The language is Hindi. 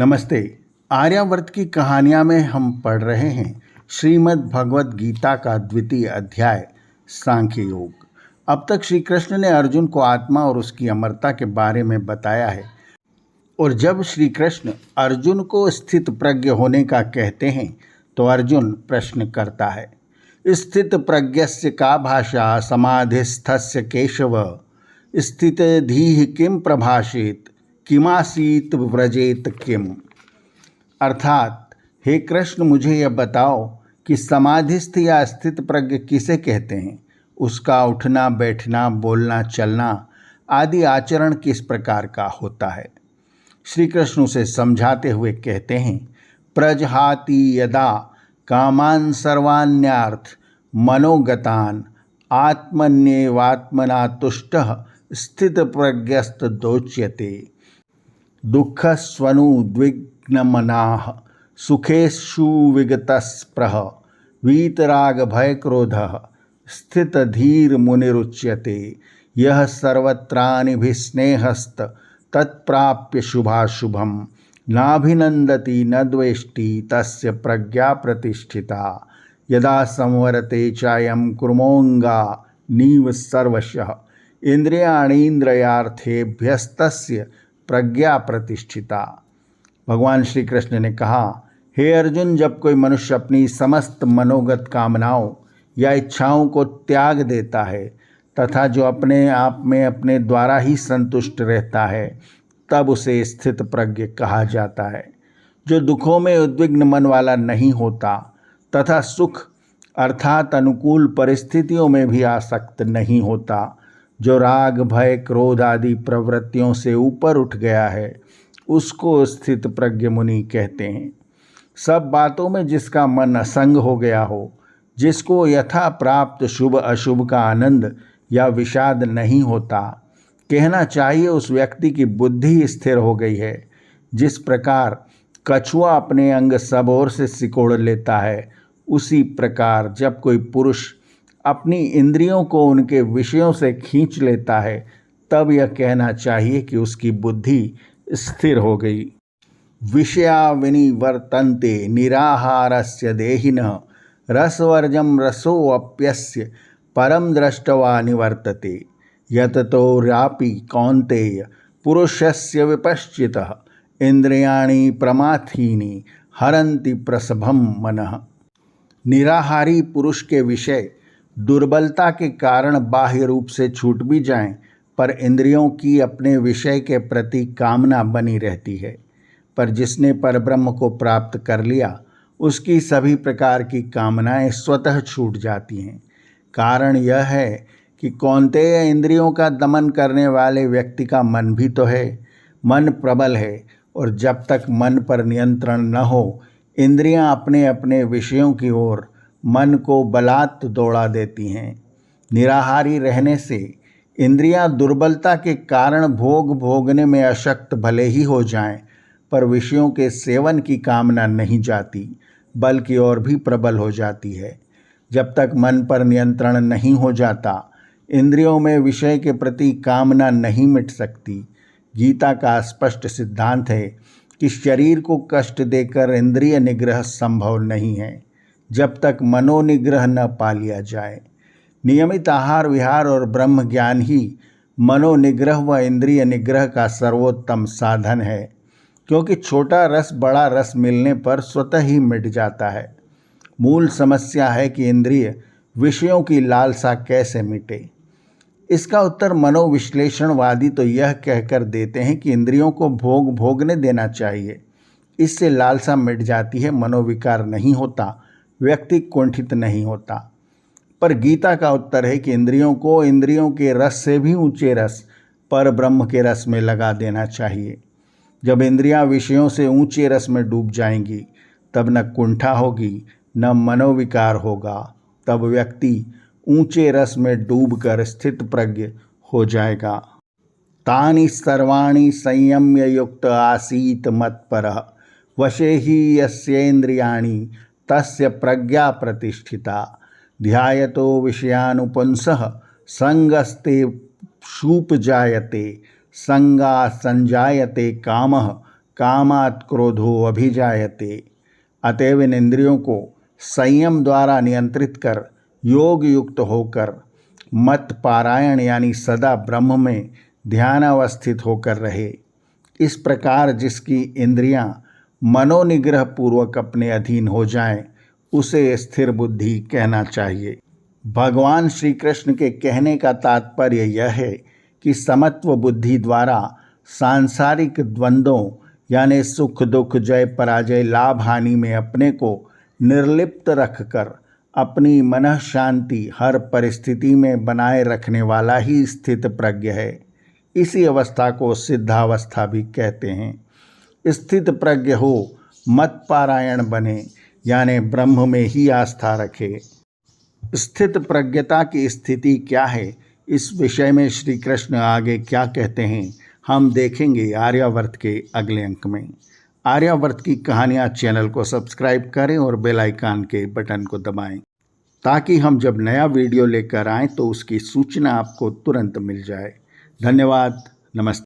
नमस्ते। आर्यावर्त की कहानियाँ में हम पढ़ रहे हैं श्रीमद् भगवत गीता का द्वितीय अध्याय सांख्य योग। अब तक श्री कृष्ण ने अर्जुन को आत्मा और उसकी अमरता के बारे में बताया है। और जब श्री कृष्ण अर्जुन को स्थित प्रज्ञ होने का कहते हैं तो अर्जुन प्रश्न करता है, स्थित प्रज्ञस्य का भाषा समाधिस्थस्य केशव, स्थित धीः किम प्रभाषेत किमासीत व्रजेत किम। अर्थात, हे कृष्ण, मुझे यह बताओ कि समाधिस्थ या स्थित प्रज्ञ किसे कहते हैं। उसका उठना बैठना बोलना चलना आदि आचरण किस प्रकार का होता है। श्री कृष्ण उसे समझाते हुए कहते हैं, प्रजहाति यदा कामान सर्वान्यार्थ मनोगतान आत्मन्येवात्मना तुष्टः स्थित प्रज्ञस्त दोच्यते। दुःखस्वनुद्विग्नमनाः सुखेषु विगतस्पृह वीतराग भय क्रोधः स्थित धीर मुनिरुच्यते। यह सर्वत्रानिभिस्नेहस्त तत्प्राप्य शुभाशुभम नाभिनंदति न द्वेष्टि तस्य प्रज्ञा प्रतिष्ठिता। यदा संवरते चायं कुर्मोऽंगा नीव सर्वशः इंद्रियाणीन्द्रियार्थेभ्यस्तस्य प्रज्ञा प्रतिष्ठिता। भगवान श्री कृष्ण ने कहा, हे अर्जुन, जब कोई मनुष्य अपनी समस्त मनोगत कामनाओं या इच्छाओं को त्याग देता है तथा जो अपने आप में अपने द्वारा ही संतुष्ट रहता है, तब उसे स्थित प्रज्ञ कहा जाता है। जो दुखों में उद्विग्न मन वाला नहीं होता तथा सुख अर्थात अनुकूल परिस्थितियों में भी आसक्त नहीं होता, जो राग भय क्रोध आदि प्रवृत्तियों से ऊपर उठ गया है, उसको स्थित प्रज्ञ मुनि कहते हैं। सब बातों में जिसका मन असंग हो गया हो, जिसको यथा प्राप्त शुभ अशुभ का आनंद या विषाद नहीं होता, कहना चाहिए उस व्यक्ति की बुद्धि स्थिर हो गई है। जिस प्रकार कछुआ अपने अंग सब ओर से सिकोड़ लेता है, उसी प्रकार जब कोई पुरुष अपनी इंद्रियों को उनके विषयों से खींच लेता है, तब यह कहना चाहिए कि उसकी बुद्धि स्थिर हो गई। विषया विनिवर्तन्ते निराहारस्य देहिनः रसवर्जं रसोऽप्यस्य परम दृष्टवा निवर्तते। यततोऽपि कौन्तेय पुरुषस्य विपश्चितः इंद्रियाणि प्रमाथीनि हरन्ति प्रसभं मनः। निराहारी पुरुष के विषय दुर्बलता के कारण बाह्य रूप से छूट भी जाएं, पर इंद्रियों की अपने विषय के प्रति कामना बनी रहती है। पर जिसने परब्रह्म को प्राप्त कर लिया, उसकी सभी प्रकार की कामनाएं स्वतः छूट जाती हैं। कारण यह है कि कौन्तेय, इंद्रियों का दमन करने वाले व्यक्ति का मन भी तो है। मन प्रबल है और जब तक मन पर नियंत्रण न हो, इंद्रियां अपने अपने विषयों की ओर मन को बलात् दौड़ा देती हैं। निराहारी रहने से इंद्रियां दुर्बलता के कारण भोग भोगने में अशक्त भले ही हो जाएं, पर विषयों के सेवन की कामना नहीं जाती, बल्कि और भी प्रबल हो जाती है। जब तक मन पर नियंत्रण नहीं हो जाता, इंद्रियों में विषय के प्रति कामना नहीं मिट सकती। गीता का स्पष्ट सिद्धांत है कि शरीर को कष्ट देकर इंद्रिय निग्रह संभव नहीं है, जब तक मनोनिग्रह न पा लिया जाए। नियमित आहार विहार और ब्रह्म ज्ञान ही मनोनिग्रह व इंद्रिय निग्रह का सर्वोत्तम साधन है, क्योंकि छोटा रस बड़ा रस मिलने पर स्वतः ही मिट जाता है। मूल समस्या है कि इंद्रिय विषयों की लालसा कैसे मिटे। इसका उत्तर मनोविश्लेषणवादी तो यह कहकर देते हैं कि इंद्रियों को भोग भोगने देना चाहिए, इससे लालसा मिट जाती है, मनोविकार नहीं होता, व्यक्ति कुंठित नहीं होता। पर गीता का उत्तर है कि इंद्रियों को इंद्रियों के रस से भी ऊंचे रस पर ब्रह्म के रस में लगा देना चाहिए। जब इंद्रियां विषयों से ऊंचे रस में डूब जाएंगी, तब न कुंठा होगी न मनोविकार होगा। तब व्यक्ति ऊंचे रस में डूबकर स्थित प्रज्ञ हो जाएगा। तानि सर्वाणि संयम्य युक्त आसीत मत्परः वशे हि यस्येन्द्रियाणि तस्य प्रज्ञा प्रतिष्ठिता। ध्यायतो विषयानुपुंसः संगस्ते शूप जायते संगा संजायते कामः कामात् क्रोधो अभिजायते। अतएव इन इंद्रियों को संयम द्वारा नियंत्रित कर योग युक्त होकर मत पारायण यानी सदा ब्रह्म में ध्यान अवस्थित होकर रहे। इस प्रकार जिसकी इंद्रियां मनोनिग्रह पूर्वक अपने अधीन हो जाएं, उसे स्थिर बुद्धि कहना चाहिए। भगवान श्री कृष्ण के कहने का तात्पर्य यह है कि समत्व बुद्धि द्वारा सांसारिक द्वंद्वों यानी सुख दुख जय पराजय लाभ हानि में अपने को निर्लिप्त रखकर अपनी मनः शांति हर परिस्थिति में बनाए रखने वाला ही स्थित प्रज्ञ है। इसी अवस्था को सिद्धावस्था भी कहते हैं। स्थित प्रज्ञ हो, मत पारायण बने यानी ब्रह्म में ही आस्था रखे। स्थित प्रज्ञता की स्थिति क्या है, इस विषय में श्री कृष्ण आगे क्या कहते हैं, हम देखेंगे आर्यावर्त के अगले अंक में। आर्यावर्त की कहानियाँ चैनल को सब्सक्राइब करें और बेल आइकन के बटन को दबाएं, ताकि हम जब नया वीडियो लेकर आएँ तो उसकी सूचना आपको तुरंत मिल जाए। धन्यवाद। नमस्ते।